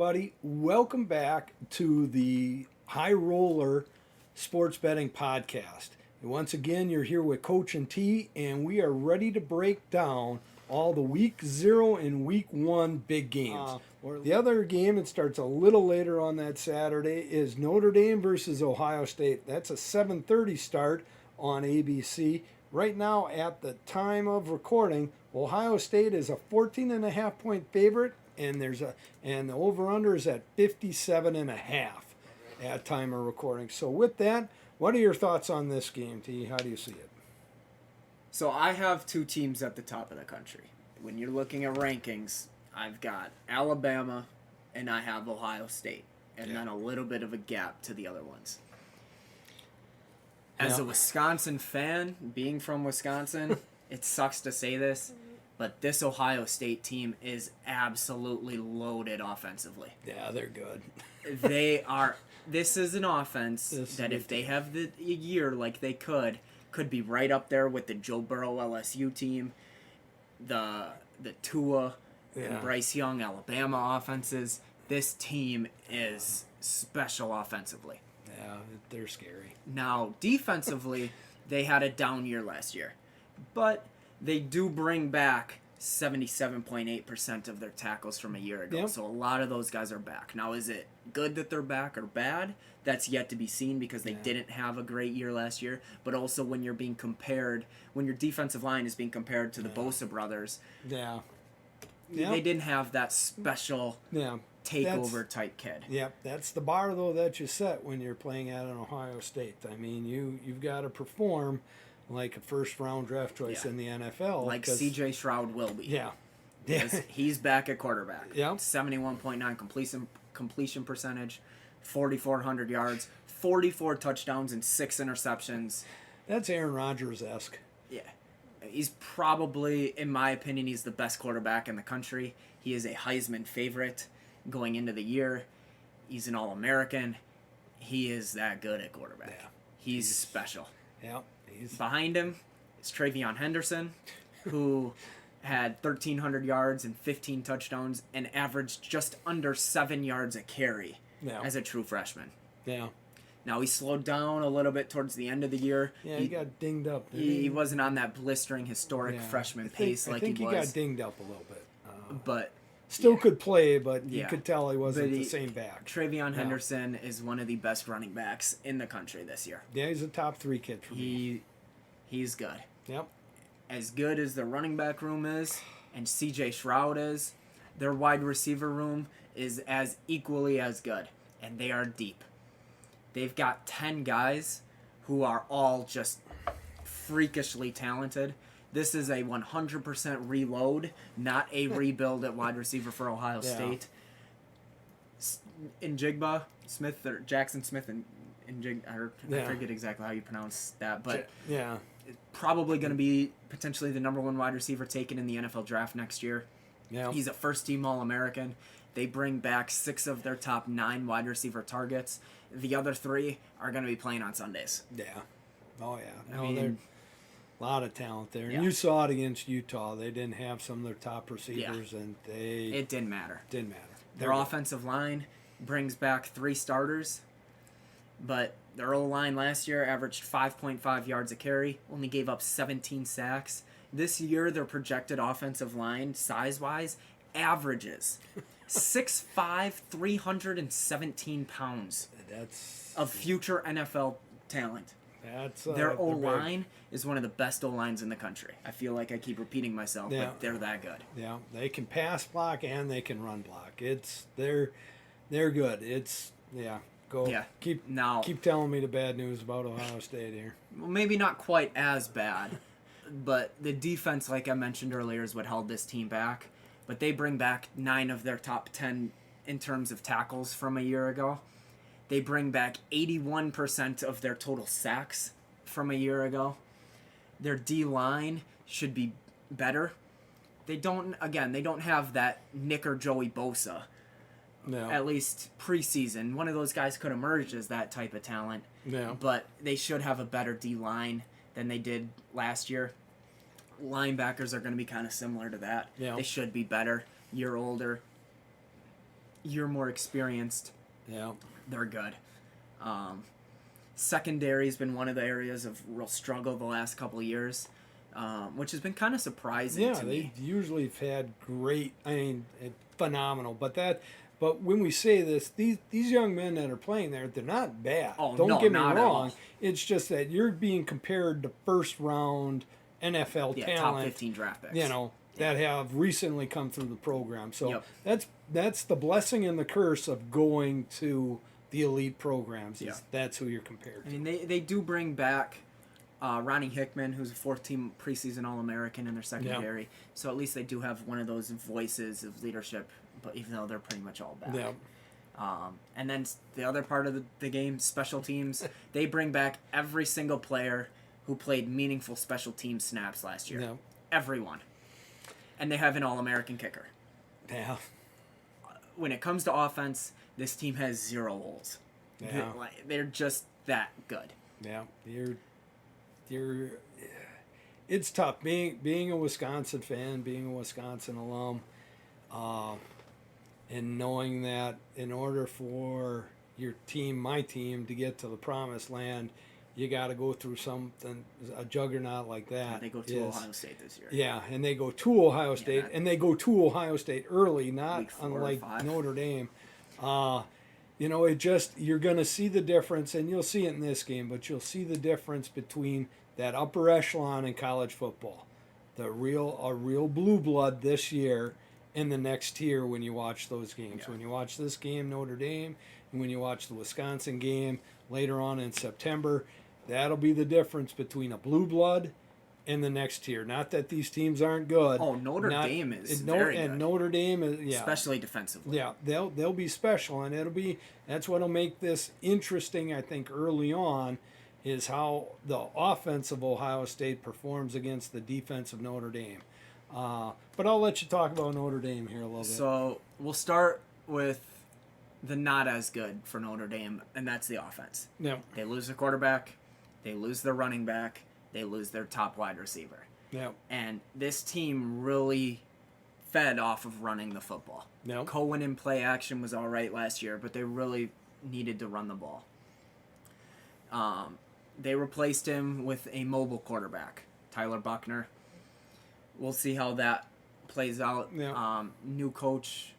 everybody. Welcome back to the High Roller Sports Betting Podcast. And once again, you're here with Coach and T, and we are ready to break down all the Week 0 and Week 1 big games. The other game that starts a little later on that Saturday is Notre Dame versus Ohio State. That's a 7:30 start on ABC. Right now, at the time of recording, Ohio State is a 14.5 point favorite, and the over/under is at 57.5 at time of recording. So with that, what are your thoughts on this game, T? How do you see it? So I have two teams at the top of the country. When you're looking at rankings, I've got Alabama and I have Ohio State, and then a little bit of a gap to the other ones. As a Wisconsin fan, being from Wisconsin, it sucks to say this, but this Ohio State team is absolutely loaded offensively. Yeah, they're good. They are. This is an offense that if they have the year like they could be right up there with the Joe Burrow LSU team, the Tua and Bryce Young Alabama offenses. This team is special offensively. Yeah, they're scary. Now, defensively, they had a down year last year, but they do bring back 77.8% of their tackles from a year ago. Yep. So a lot of those guys are back. Now, is it good that they're back or bad? That's yet to be seen because they didn't have a great year last year. But also when you're being compared, when your defensive line is being compared to the Bosa brothers, they didn't have that special takeover type kid. Yep, that's the bar, though, that you set when you're playing at an Ohio State. I mean, you've got to perform like a first-round draft choice in the NFL. Like C.J. Stroud will be. Yeah. He's back at quarterback. Yeah. 71.9 completion percentage, 4,400 yards, 44 touchdowns, and 6 interceptions. That's Aaron Rodgers-esque. Yeah. He's probably, in my opinion, he's the best quarterback in the country. He is a Heisman favorite going into the year. He's an All-American. He is that good at quarterback. Yeah. He's special. Yeah. Behind him is Travion Henderson, who had 1,300 yards and 15 touchdowns and averaged just under 7 yards a carry as a true freshman. Yeah. Now, he slowed down a little bit towards the end of the year. Yeah, he got dinged up. He wasn't on that blistering, historic freshman pace like he was. I think he got dinged up a little bit. But still could play, but you could tell he wasn't the same back. Travion Henderson is one of the best running backs in the country this year. Yeah, he's a top 3 kid for me. He's good. Yep. As good as the running back room is, and C.J. Stroud is, their wide receiver room is as equally as good, and they are deep. They've got 10 guys who are all just freakishly talented. This is a 100% reload, not a rebuild at wide receiver for Ohio State. Njigba Smith, or Jackson Smith, I forget exactly how you pronounce that, but probably going to be potentially the number 1 wide receiver taken in the NFL draft next year. Yeah. He's a first-team All-American. They bring back 6 of their top 9 wide receiver targets. The other 3 are going to be playing on Sundays. Yeah. Oh, yeah. I mean, a lot of talent there. And you saw it against Utah. They didn't have some of their top receivers, and it didn't matter. Their offensive line brings back 3 starters, but their O-line last year averaged 5.5 yards a carry, only gave up 17 sacks. This year, their projected offensive line, size-wise, averages 6'5", 317 pounds of future NFL talent. Their O-line is one of the best O-lines in the country. I feel like I keep repeating myself, but they're that good. Yeah, they can pass block and they can run block. They're good. Keep telling me the bad news about Ohio State here. Well, maybe not quite as bad, but the defense, like I mentioned earlier, is what held this team back. But they bring back 9 of their top 10 in terms of tackles from a year ago. They bring back 81% of their total sacks from a year ago. Their D-line should be better. They don't have that Nick or Joey Bosa. No. At least preseason. One of those guys could emerge as that type of talent. No. But they should have a better D-line than they did last year. Linebackers are going to be kind of similar to that. Yeah. They should be better, year older. year more experienced. Yeah. They're good. Secondary's been one of the areas of real struggle the last couple of years, which has been kind of surprising to me. They usually have had great, phenomenal. But when we say this, these young men that are playing there, they're not bad. Oh, Don't no, get me not at wrong. all. It's just that you're being compared to first round NFL Yeah, talent. top 15 draft picks. That have recently come through the program. So Yep. that's the blessing and the curse of going to the elite programs. Yeah. That's who you're compared to. I mean, they do bring back Ronnie Hickman, who's a fourth-team preseason All-American in their secondary. So at least they do have one of those voices of leadership, but even though they're pretty much all back. Yeah. And then the other part of the game, special teams, they bring back every single player who played meaningful special team snaps last year. Yeah. Everyone. And they have an All-American kicker. Yeah. When it comes to offense, this team has 0 holes. Yeah. They're just that good. Yeah. It's tough being a Wisconsin fan, being a Wisconsin alum, and knowing that in order for your team, my team, to get to the promised land, you got to go through a juggernaut like that. They go to Ohio State this year. Yeah, and they go to Ohio State, and they go to Ohio State early, not Week 4 or unlike 5. Notre Dame. It just, you're going to see the difference, and you'll see it in this game, but you'll see the difference between that upper echelon in college football, a real blue blood this year, and the next tier when you watch those games. Yeah. When you watch this game, Notre Dame, and when you watch the Wisconsin game later on in September, that'll be the difference between a blue blood and the next tier. Not that these teams aren't good. Oh, Notre Dame is very good. And Notre Dame is, especially defensively. Yeah, they'll be special, and that's what'll make this interesting. I think early on is how the offense of Ohio State performs against the defense of Notre Dame. But I'll let you talk about Notre Dame here a little bit. So we'll start with the not as good for Notre Dame, and that's the offense. Yeah. They lose their quarterback, they lose their running back, they lose their top wide receiver. Yeah. And this team really fed off of running the football. Yeah. Cohen in play action was all right last year, but they really needed to run the ball. They replaced him with a mobile quarterback, Tyler Buckner. We'll see how that plays out. Yeah. New coach,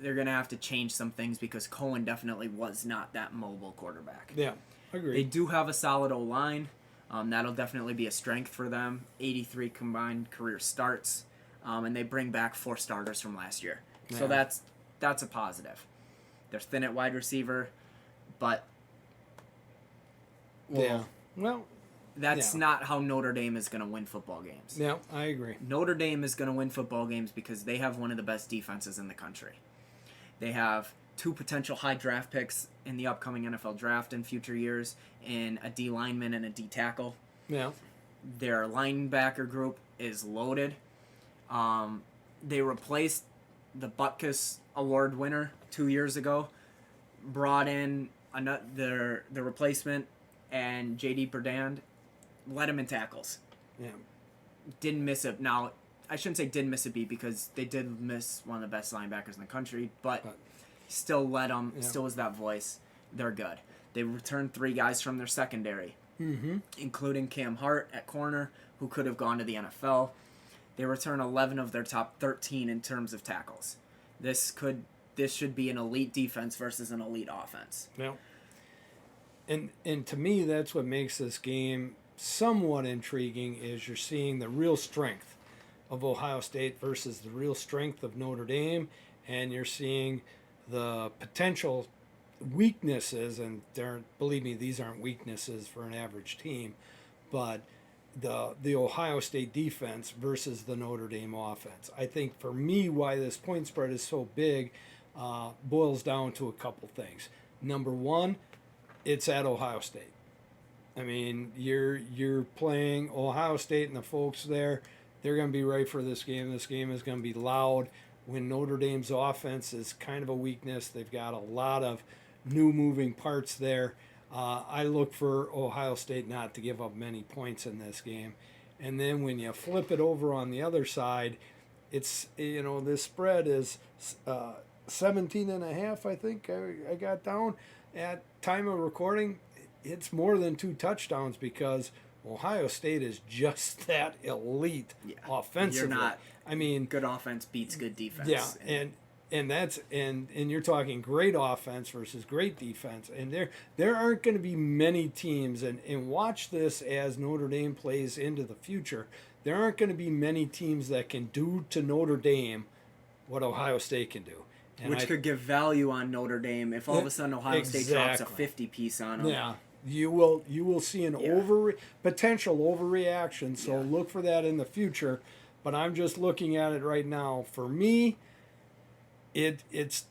they're going to have to change some things because Cohen definitely was not that mobile quarterback. Yeah, They agreed. do have a solid O-line. That'll definitely be a strength for them. 83 combined career starts. And they bring back 4 starters from last year. So Yeah. that's a positive. They're thin at wide receiver, but Well, that's not how Notre Dame is going to win football games. yeah, I agree. Notre Dame is going to win football games because they have one of the best defenses in the country. They have 2 potential high draft picks in the upcoming NFL draft in future years, in a D lineman and a D tackle. Yeah. Their linebacker group is loaded. They replaced the Butkus Award winner 2 years ago, brought in the replacement, and J.D. Berdand led him in tackles. Yeah. Didn't miss it. Now, I shouldn't say didn't miss a beat because they did miss one of the best linebackers in the country, but still led them, still was that voice. They're good. They returned 3 guys from their secondary, including Cam Hart at corner, who could have gone to the NFL. They return 11 of their top 13 in terms of tackles. This should be an elite defense versus an elite offense. Yeah. And to me, that's what makes this game somewhat intriguing, is you're seeing the real strength of Ohio State versus the real strength of Notre Dame, and you're seeing the potential weaknesses, and believe me, these aren't weaknesses for an average team, but the Ohio State defense versus the Notre Dame offense. I think for me, why this point spread is so big boils down to a couple things. Number one, it's at Ohio State. I mean, you're playing Ohio State, and the folks there, they're going to be ready for this game. This game is going to be loud. When Notre Dame's offense is kind of a weakness, they've got a lot of new moving parts there. I look for Ohio State not to give up many points in this game. And then when you flip it over on the other side, it's, this spread is 17.5, I think I got down. At time of recording, it's more than 2 touchdowns because Ohio State is just that elite offensively. You're not. I mean, Good offense beats good defense. yeah, and you're talking great offense versus great defense, and there aren't going to be many teams, and watch this as Notre Dame plays into the future. There aren't going to be many teams that can do to Notre Dame what Ohio State can do. And Which could give value on Notre Dame if all of a sudden Ohio State drops a Exactly. 50 piece on them. Yeah, you will see an potential overreaction. So look for that in the future. But I'm just looking at it right now. For me, it's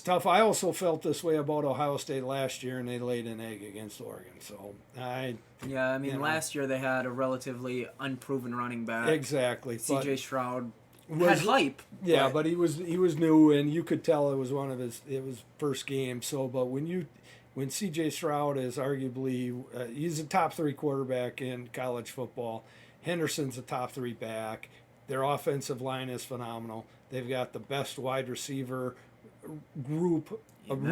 tough. I also felt this way about Ohio State last year, and they laid an egg against Oregon. So Last year they had a relatively unproven running back. Exactly. C.J. Stroud had hype. Yeah, but he was new, and you could tell it was his first game. So, but when C.J. Stroud is arguably he's a top 3 quarterback in college football, Henderson's a top 3 back. Their offensive line is phenomenal. They've got the best wide receiver group in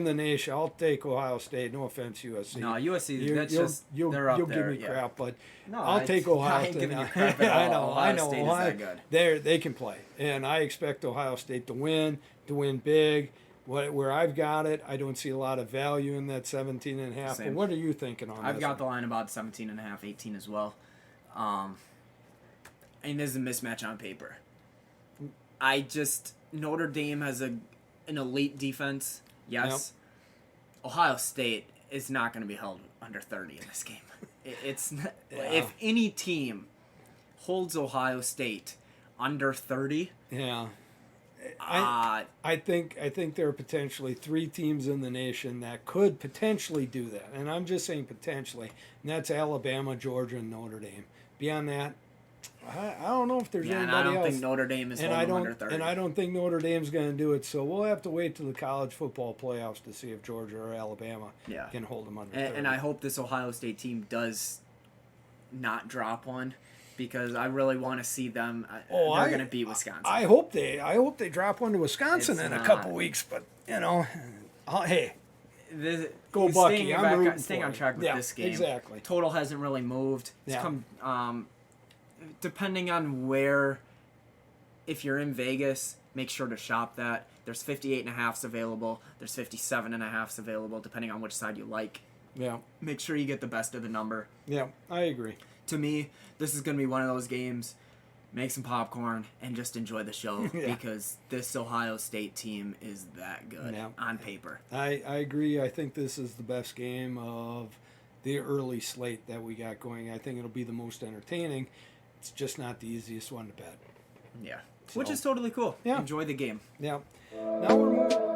the nation. I'll take Ohio State. No offense, USC. No, USC. They're up you'll there. give me crap, but No, I'll take Ohio I ain't State. giving you crap at all. I know. State Ohio, is that good. They can play, and I expect Ohio State to win big. Where I've got it, I don't see a lot of value in that 17.5. But Same. what are you thinking on I've this got the one? line about 17.5, 18 as well. And there's a mismatch on paper. Notre Dame has an elite defense. Yes. Yep. Ohio State is not going to be held under 30 in this game. It's not, if any team holds Ohio State under 30. Yeah. I think there are potentially 3 teams in the nation that could potentially do that, and I'm just saying potentially, and that's Alabama, Georgia, and Notre Dame. Beyond that, I don't know if there's anybody else. And I don't think Notre Dame is holding them under 30. And I don't think Notre Dame's going to do it, so we'll have to wait till the college football playoffs to see if Georgia or Alabama can hold them under 30. And I hope this Ohio State team does not drop one, because I really want to see them. They're going to beat Wisconsin. I hope they drop one to Wisconsin in a couple weeks, but hey. Go Bucky! Staying on track with this game. Exactly. Total hasn't really moved. It's come, depending on where, if you're in Vegas, make sure to shop that. There's 58.5s available. There's 57.5s available, depending on which side you like. Yeah. Make sure you get the best of the number. Yeah, I agree. To me, this is going to be one of those games. Make some popcorn and just enjoy the show because this Ohio State team is that good on paper. I agree. I think this is the best game of the early slate that we got going. I think it'll be the most entertaining. It's just not the easiest one to bet. Yeah. Which is totally cool. Yeah. Enjoy the game. Yeah. Now we're moving.